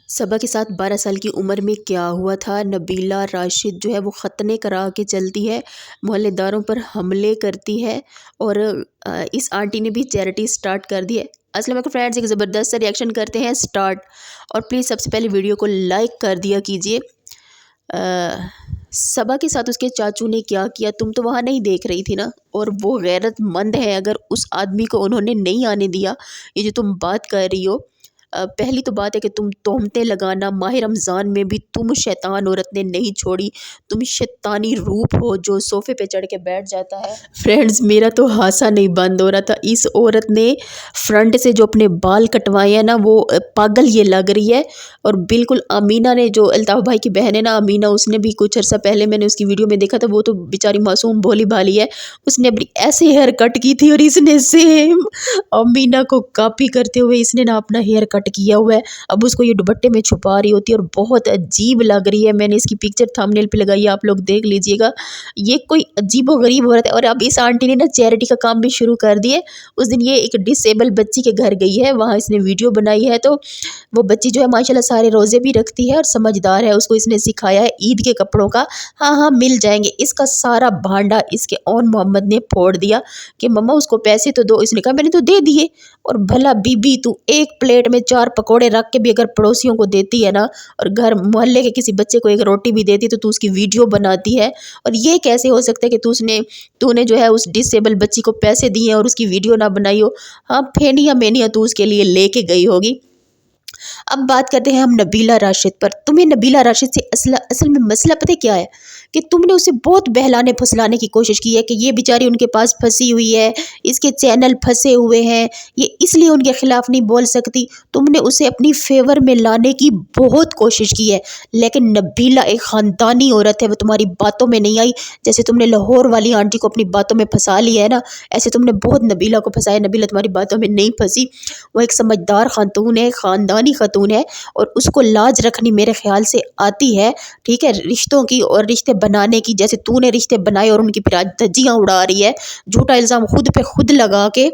सबा के साथ 12 साल की उम्र में क्या हुआ था। नबीला राशिद जो है वो ख़तने करा के चलती है, मोहल्लेदारों पर हमले करती है और इस आंटी ने भी चैरिटी स्टार्ट कर दी है। अस्सलाम वालेकुम फ्रेंड्स, एक ज़बरदस्त सा रिएक्शन करते हैं स्टार्ट। और प्लीज़ सबसे पहले वीडियो को लाइक कर दिया कीजिए। सबा के साथ उसके चाचू ने क्या किया, तुम तो वहाँ नहीं देख रही थी ना। और वो गैरतमंद है, अगर उस आदमी को उन्होंने नहीं आने दिया, ये जो तुम बात कर रही हो। पहली तो बात है कि तुम तोहमतें लगाना, माह रमज़ान में भी तुम शैतान औरत ने नहीं छोड़ी। तुम शैतानी रूप हो जो सोफ़े पे चढ़ के बैठ जाता है। फ्रेंड्स, मेरा तो हासा नहीं बंद हो रहा था। इस औरत ने फ्रंट से जो अपने बाल कटवाए हैं ना, वो पागल ये लग रही है। और बिल्कुल अमीना ने, जो अल्ताफ़ भाई की बहन है ना अमीना, उसने भी कुछ अर्सा पहले मैंने उसकी वीडियो में देखा था। वो तो बेचारी मासूम भोली भाली है, उसने अपनी ऐसे हेयर कट की थी और इसने सेम अमीना को कॉपी करते हुए इसने ना अपना हेयर कट किया हुआ है। अब उसको ये दुपट्टे में छुपा रही होती है और बहुत अजीब लग रही है। मैंने इसकी पिक्चर थंबनेल पे लगाई है, आप लोग देख लीजिएगा। ये कोई अजीबोगरीब औरत है। और अब इस आंटी ने ना चैरिटी का काम भी शुरू कर दिए। उस दिन ये एक डिसेबल बच्ची के घर गई है, वहाँ इसने वीडियो बनाई है। तो वो बच्ची जो है माशाल्लाह सारे रोज़े भी रखती है और समझदार है। उसको इसने सिखाया है ईद के कपड़ों का, हाँ हाँ मिल जाएंगे। इसका सारा भांडा इसके ओन मोहम्मद ने फोड़ दिया कि मम्मा उसको पैसे तो दो। इसने कहा मैंने तो दे दिए। और भला बीबी, तू एक प्लेट में 4 पकोड़े रख के भी अगर पड़ोसियों को देती है ना, और घर मोहल्ले के किसी बच्चे को एक रोटी भी देती, तो तू उसकी वीडियो बनाती है। और ये कैसे हो सकता है कि तूने जो है उस डिसेबल बच्ची को पैसे दिए और उसकी वीडियो ना बनाई हो। हाँ, फेनिया मेनिया तू उसके लिए लेके गई होगी। अब बात करते हैं हम नबीला राशिद पर। तुम्हें नबीला राशिद से असल में मसला पता है क्या है, कि तुमने उसे बहुत बहलाने फुसलाने की कोशिश की है कि ये बेचारी उनके पास फंसी हुई है, इसके चैनल फंसे हुए हैं, ये इसलिए उनके खिलाफ नहीं बोल सकती। तुमने उसे अपनी फेवर में लाने की बहुत कोशिश की है, लेकिन नबीला एक ख़ानदानी औरत है, वो तुम्हारी बातों में नहीं आई। जैसे तुमने लाहौर वाली आंटी को अपनी बातों में फंसा लिया है ना, ऐसे तुमने बहुत नबीला को फंसाया। नबीला तुम्हारी बातों में नहीं फंसी। वो एक समझदार खातून है, ख़ानदानी खातून है, और उसको लाज रखनी मेरे ख्याल से आती है, ठीक है, रिश्तों की और रिश्ते बनाने की। जैसे तूने रिश्ते बनाए और उनकी फिर आज धज्जियाँ उड़ा रही है, झूठा इल्ज़ाम खुद पे खुद लगा के।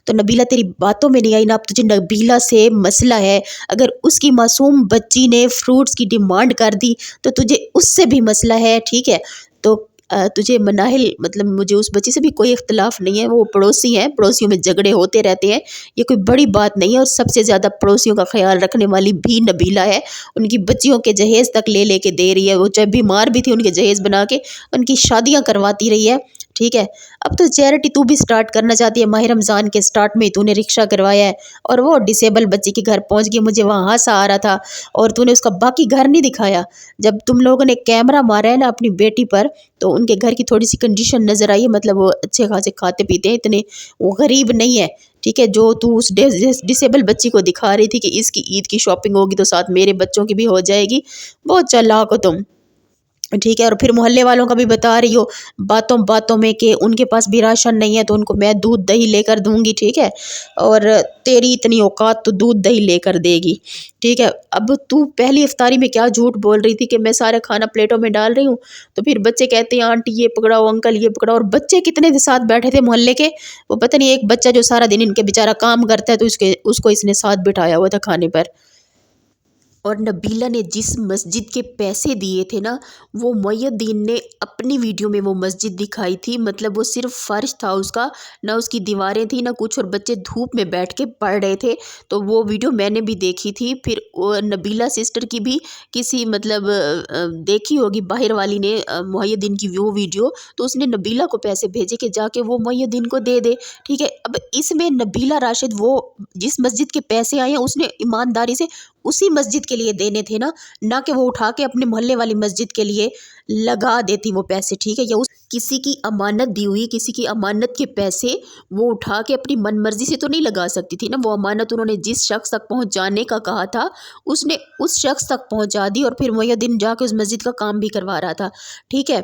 तो नबीला तेरी बातों में नहीं आई ना। अब तुझे नबीला से मसला है, अगर उसकी मासूम बच्ची ने फ्रूट्स की डिमांड कर दी तो तुझे उससे भी मसला है, ठीक है। तो तुझे मनाहिल, मतलब मुझे उस बच्ची से भी कोई इख्तलाफ नहीं है, वो पड़ोसी हैं, पड़ोसियों में झगड़े होते रहते हैं, ये कोई बड़ी बात नहीं है। और सबसे ज़्यादा पड़ोसियों का ख्याल रखने वाली भी नबीला है। उनकी बच्चियों के जहेज़ तक ले के दे रही है। वो चाहे बीमार भी थी, उनके जहेज़ बना के उनकी शादियाँ करवाती रही है, ठीक है। अब तो चैरिटी तू भी स्टार्ट करना चाहती है। माह रमज़ान के स्टार्ट में ही तूने रिक्शा करवाया है और वो डिसेबल बच्ची के घर पहुंच गई। मुझे वहाँ हासा आ रहा था, और तूने उसका बाकी घर नहीं दिखाया। जब तुम लोगों ने कैमरा मारा है ना अपनी बेटी पर, तो उनके घर की थोड़ी सी कंडीशन नज़र आई है। मतलब वो अच्छे खासे खाते पीते हैं, इतने वो गरीब नहीं है, ठीक है। जो तू उस डिसेबल बच्ची को दिखा रही थी कि इसकी ईद की शॉपिंग होगी तो साथ मेरे बच्चों की भी हो जाएगी, बहुत चालाक हो तुम, ठीक है। और फिर मोहल्ले वालों का भी बता रही हो बातों बातों में कि उनके पास भी राशन नहीं है तो उनको मैं दूध दही लेकर दूंगी, ठीक है। और तेरी इतनी औकात तो दूध दही लेकर देगी, ठीक है। अब तू पहली इफ्तारी में क्या झूठ बोल रही थी कि मैं सारा खाना प्लेटों में डाल रही हूँ, तो फिर बच्चे कहते हैं आंटी ये पकड़ाओ, अंकल ये पकड़ाओ। और बच्चे कितने साथ बैठे थे मोहल्ले के, वो पता नहीं, एक बच्चा जो सारा दिन इनके बेचारा काम करता है, तो उसको इसने साथ बिठाया हुआ था खाने पर। और नबीला ने जिस मस्जिद के पैसे दिए थे ना, वो मुय्यद्दीन ने अपनी वीडियो में वो मस्जिद दिखाई थी। मतलब वो सिर्फ फर्श था उसका, ना उसकी दीवारें थी ना कुछ, और बच्चे धूप में बैठ के पढ़ रहे थे। तो वो वीडियो मैंने भी देखी थी। फिर वो नबीला सिस्टर की भी किसी, मतलब देखी होगी बाहर वाली ने मुय्यद्दीन की वो वीडियो, तो उसने नबीला को पैसे भेजे कि जाके वो मुय्यद्दीन को दे दे, ठीक है। अब इसमें नबीला राशिद, वो जिस मस्जिद के पैसे आए हैं उसने ईमानदारी से उसी मस्जिद के लिए देने थे ना कि वो उठा के अपने मोहल्ले वाली मस्जिद के लिए लगा देती वो पैसे, ठीक है। या उस किसी की अमानत दी हुई, किसी की अमानत के पैसे वो उठा के अपनी मनमर्जी से तो नहीं लगा सकती थी ना। वो अमानत उन्होंने जिस शख्स तक पहुंचाने का कहा था, उसने उस शख्स तक पहुंचा दी, और फिर वही दिन जाके उस मस्जिद का काम भी करवा रहा था, ठीक है।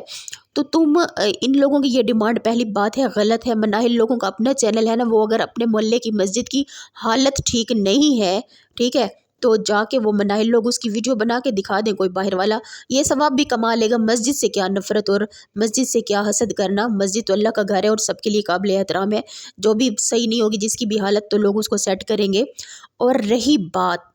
तो तुम इन लोगों की ये डिमांड, पहली बात है, गलत है। मनाहिल लोगों का अपना चैनल है ना, वो अगर अपने मोहल्ले की मस्जिद की हालत ठीक नहीं है, ठीक है, तो जाके वो मनाहिल लोग उसकी वीडियो बना के दिखा दें कोई बाहर वाला, ये सवाब भी कमा लेगा। मस्जिद से क्या नफ़रत और मस्जिद से क्या हसद करना। मस्जिद तो अल्लाह का घर है और सबके लिए काबिल एहतराम है। जो भी सही नहीं होगी, जिसकी भी हालत, तो लोग उसको सेट करेंगे। और रही बात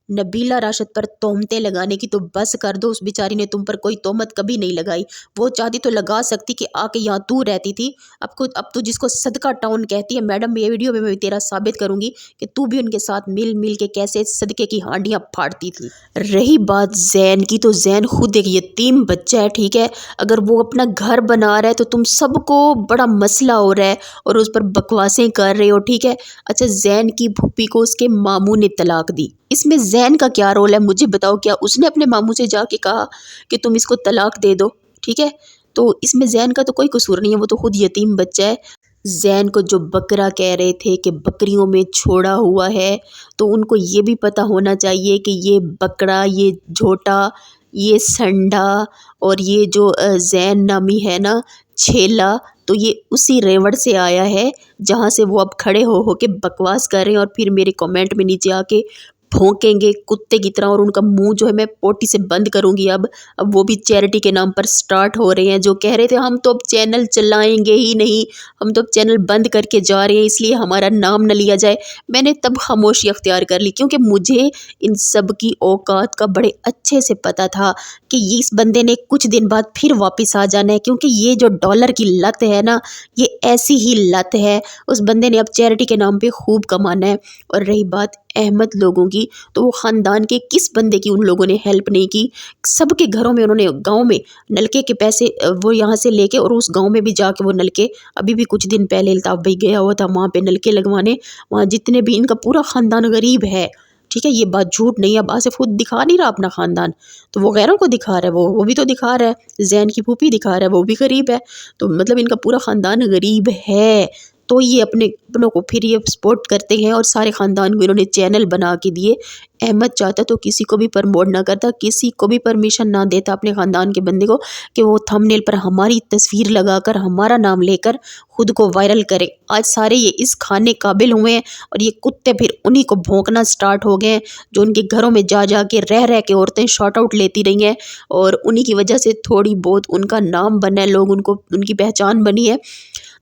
नबीला राशिद पर तोहमतें लगाने की तो बस कर दो। उस बेचारी ने तुम पर कोई तोहमत कभी नहीं लगाई। वो चाहती तो लगा सकती कि आके यहाँ तू रहती थी। अब तो जिसको सदका टाउन कहती है मैडम, ये वीडियो में मैं तेरा साबित करूंगी कि तू भी उनके साथ मिल मिल के कैसे सदके की हांडियाँ फाड़ती थी। रही बात जैन की, तो जैन खुद एक यतीम बच्चा है, ठीक है। अगर वो अपना घर बना रहा है तो तुम सबको बड़ा मसला हो रहा है और उस पर बकवासें कर रहे हो, ठीक है। अच्छा, जैन की फूफी को उसके मामू ने तलाक दी। इसमें जैन का क्या रोल है मुझे बताओ। क्या उसने अपने मामू से जाके कहा कि तुम इसको तलाक दे दो, ठीक है। तो इसमें जैन का तो कोई कसूर नहीं है, वो तो खुद यतीम बच्चा है। जैन को जो बकरा कह रहे थे कि बकरियों में छोड़ा हुआ है, तो उनको ये भी पता होना चाहिए कि ये बकरा, ये झोटा, ये संडा और ये जो जैन नामी है ना छेला, तो ये उसी रेवड़ से आया है जहाँ से वो अब खड़े हो के बकवास कर रहे हैं और फिर मेरे कमेंट में नीचे आके भौंकेंगे कुत्ते की तरह। और उनका मुंह जो है मैं पोटी से बंद करूंगी। अब वो भी चैरिटी के नाम पर स्टार्ट हो रहे हैं, जो कह रहे थे हम तो अब चैनल चलाएंगे ही नहीं, हम तो अब चैनल बंद करके जा रहे हैं इसलिए हमारा नाम न लिया जाए। मैंने तब खामोशी अख्तियार कर ली, क्योंकि मुझे इन सब की औकात का बड़े अच्छे से पता था कि इस बंदे ने कुछ दिन बाद फिर वापस आ जाना है, क्योंकि ये जो डॉलर की लत है ना, ये ऐसी ही लत है। उस बंदे ने अब चैरिटी के नाम पे खूब कमाना है। और रही बात अहमद लोगों की, तो वो ख़ानदान के किस बंदे की उन लोगों ने हेल्प नहीं की। सबके घरों में उन्होंने गांव में नलके के पैसे वो यहाँ से लेके और उस गांव में भी जाके वो नलके, अभी भी कुछ दिन पहले अल्ताफ़ भाई गया हुआ था वहाँ पे नलके लगवाने। वहाँ जितने भी इनका पूरा ख़ानदान गरीब है, ठीक है, ये बात झूठ नहीं है। अब आसिफ खुद दिखा नहीं रहा अपना ख़ानदान, तो वो गैरों को दिखा रहा है। वो भी तो दिखा रहा है, जैन की फूफी दिखा रहा है, वो भी गरीब है। तो मतलब इनका पूरा ख़ानदान गरीब है, तो ये अपनों को फिर ये सपोर्ट करते हैं और सारे ख़ानदान को इन्होंने चैनल बना के दिए। अहमद चाहता तो किसी को भी प्रमोट ना करता, किसी को भी परमिशन ना देता अपने ख़ानदान के बंदे को कि वो थंबनेल पर हमारी तस्वीर लगाकर हमारा नाम लेकर खुद को वायरल करे। आज सारे ये इस खाने काबिल हुए हैं और ये कुत्ते फिर उन्हीं को भौंकना स्टार्ट हो गए हैं, जो उनके घरों में जा जा के रह के औरतें शॉर्ट आउट लेती रही हैं और उन्हीं की वजह से थोड़ी बहुत उनका नाम बना है, लोग उनको उनकी पहचान बनी है।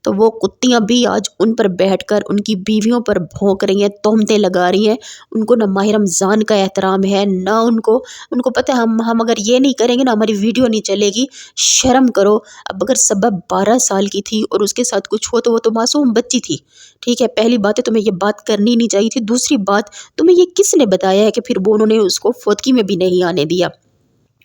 तो वो कुत्तियाँ भी आज उन पर बैठकर उनकी बीवियों पर भौंक रही हैं, तोहमतें लगा रही हैं। उनको ना माह रमज़ान का एहतराम है ना उनको पता है हम अगर ये नहीं करेंगे ना हमारी वीडियो नहीं चलेगी। शर्म करो। अब अगर सबब 12 साल की थी और उसके साथ कुछ हो तो वो तो मासूम बच्ची थी, ठीक है। पहली बात है तुम्हें ये बात करनी नहीं चाहिए थी। दूसरी बात, तुम्हें ये किसने बताया है कि फिर वो उन्होंने उसको फौतगी में भी नहीं आने दिया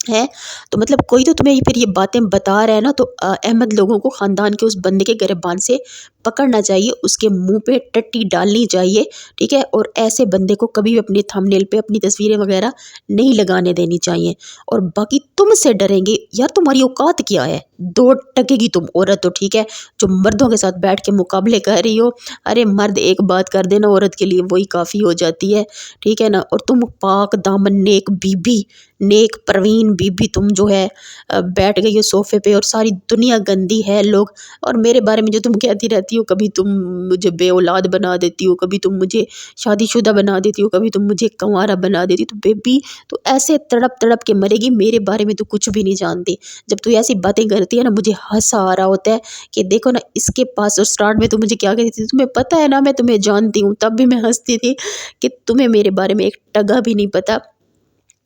है। तो मतलब कोई तो तुम्हें फिर ये बातें बता रहा है ना। तो अहमद लोगों को ख़ानदान के उस बंदे के गिरबान से पकड़ना चाहिए, उसके मुंह पे टट्टी डालनी चाहिए, ठीक है। और ऐसे बंदे को कभी भी अपने थंबनेल पे अपनी तस्वीरें वगैरह नहीं लगाने देनी चाहिए। और बाकी तुमसे डरेंगे यार, तुम्हारी औकात क्या है? 2 टके की तुम औरत हो, ठीक है, जो मर्दों के साथ बैठ के मुकाबले कर रही हो। अरे मर्द एक बात कर देना औरत के लिए वही काफ़ी हो जाती है, ठीक है ना। और तुम पाक दामन नेक बीबी, नेक प्रवीण बीबी, तुम जो है बैठ गई हो सोफ़े पे और सारी दुनिया गंदी है लोग। और मेरे बारे में जो तुम कहती रहती हो, कभी तुम मुझे बेऔलाद बना देती हो, कभी तुम मुझे शादीशुदा बना देती हो, कभी तुम मुझे कंवारा बना देती हो। तो बेबी तो ऐसे तड़प तड़प के मरेगी, मेरे बारे में तो कुछ भी नहीं जानती। जब तू ऐसी बातें करती है ना, मुझे हंसा आ रहा होता है कि देखो ना इसके पास। और स्टार्ट में तो मुझे क्या कहती थी, तुम्हें पता है ना मैं तुम्हें जानती हूँ, तब भी मैं हंसती थी कि तुम्हें मेरे बारे में एक टगा भी नहीं पता।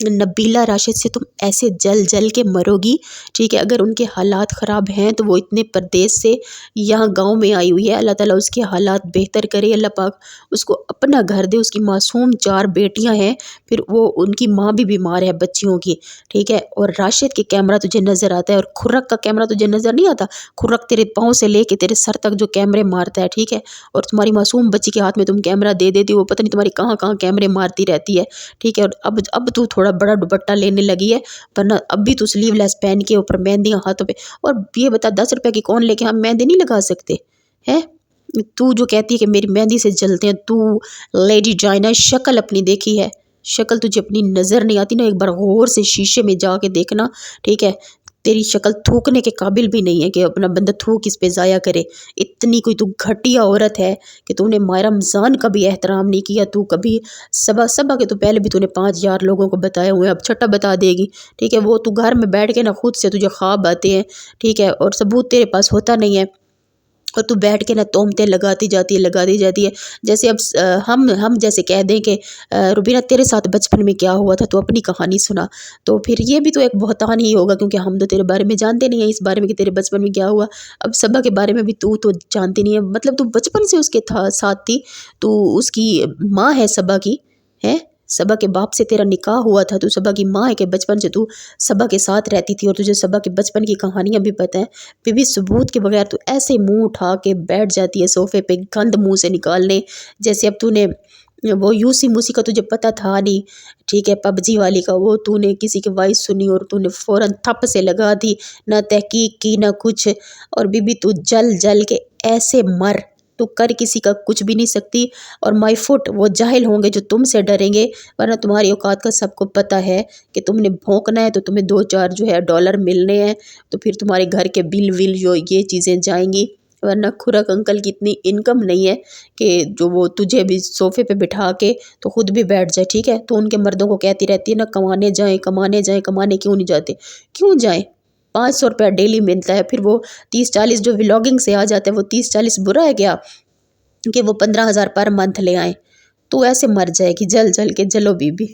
नबीला राशिद से तुम ऐसे जल जल के मरोगी, ठीक है। अगर उनके हालात ख़राब हैं तो वो इतने परदेश से यहाँ गांव में आई हुई है। अल्लाह ताला उसके हालात बेहतर करे, अल्लाह पाक उसको अपना घर दे। उसकी मासूम 4 बेटियां हैं, फिर वो उनकी माँ भी बीमार है बच्चियों की, ठीक है। और राशिद के कैमरा तुझे नज़र आता है और खुर्रक का कैमरा तुझे नज़र नहीं आता। खुर्रक तेरे पाँव से लेके तेरे सर तक जो कैमरे मारता है, ठीक है। और तुम्हारी मासूम बच्ची के हाथ में तुम कैमरा दे देती हो, वो पता नहीं तुम्हारी कहाँ कहाँ कैमरे मारती रहती है, ठीक है। और अब तू थोड़ा बड़ा दुपट्टा लेने लगी है, वरना अब भी तू स्लीवलेस पहन के ऊपर मेहंदियाँ हाथों पे। और ये बता 10 रुपए की कौन लेके हम मेहंदी नहीं लगा सकते हैं? तू जो कहती है कि मेरी मेहंदी से जलते हैं, तू लेडी डायना शक्ल अपनी देखी है? शक्ल तुझे अपनी नज़र नहीं आती ना? एक बार गौर से शीशे में जाके देखना, ठीक है। तेरी शक्ल थूकने के काबिल भी नहीं है कि अपना बंदा थूक इस पे ज़ाया करे। इतनी कोई तू घटिया औरत है कि तूने माह रमज़ान का भी एहतराम नहीं किया। तू कभी सबा के तो पहले भी तूने 5000 लोगों को बताए हुए हैं, अब छठा बता देगी, ठीक है। वो तू घर में बैठ के ना खुद से तुझे ख्वाब आते हैं, ठीक है, और सबूत तेरे पास होता नहीं है। और तू बैठ के ना तोहमतें लगाती जाती है। जैसे अब हम जैसे कह दें कि रुबीना तेरे साथ बचपन में क्या हुआ था, तो अपनी कहानी सुना, तो फिर ये भी तो एक बहतान ही होगा, क्योंकि हम तो तेरे बारे में जानते नहीं हैं इस बारे में कि तेरे बचपन में क्या हुआ। अब सबा के बारे में भी तू तो जानती नहीं है, मतलब तू बचपन से उसके साथ थी, तू उसकी माँ है सबा की, है सबा के बाप से तेरा निकाह हुआ था, तू सबा की माँ है कि बचपन से तू सबा के साथ रहती थी और तुझे सबा के बचपन की कहानियाँ भी पता है। फिर भी सबूत के बगैर तू ऐसे मुंह उठा के बैठ जाती है सोफे पे गंद मुंह से निकालने, जैसे अब तूने वो यूसी मूसी का तुझे पता था नहीं, ठीक है, पबजी वाली का, वो तूने किसी की वॉइस सुनी और तूने फ़ौरन थप से लगा दी, ना तहकीक की ना कुछ। और बीबी तू जल जल के ऐसे मर, तू कर किसी का कुछ भी नहीं सकती। और माई फुट वो जाहिल होंगे जो तुमसे डरेंगे, वरना तुम्हारी औकात का सबको पता है कि तुमने भौंकना है तो तुम्हें 2-4 जो है डॉलर मिलने हैं, तो फिर तुम्हारे घर के बिल विल जो ये चीज़ें जाएंगी। वरना खुरक अंकल की इतनी इनकम नहीं है कि जो वो तुझे भी सोफे पे बिठा के तो खुद भी बैठ जाए, ठीक है। तो उनके मर्दों को कहती रहती है ना, कमाने जाएं कमाने जाएं, कमाने क्यों नहीं जाते, क्यों जाएं, 500 रुपया डेली मिलता है, फिर वो 30-40 जो व्लॉगिंग से आ जाता है, वो 30-40 बुरा है क्या कि वो 15,000 पर मंथ ले आए। तो ऐसे मर जाएगी जल जल के, जलो बीबी।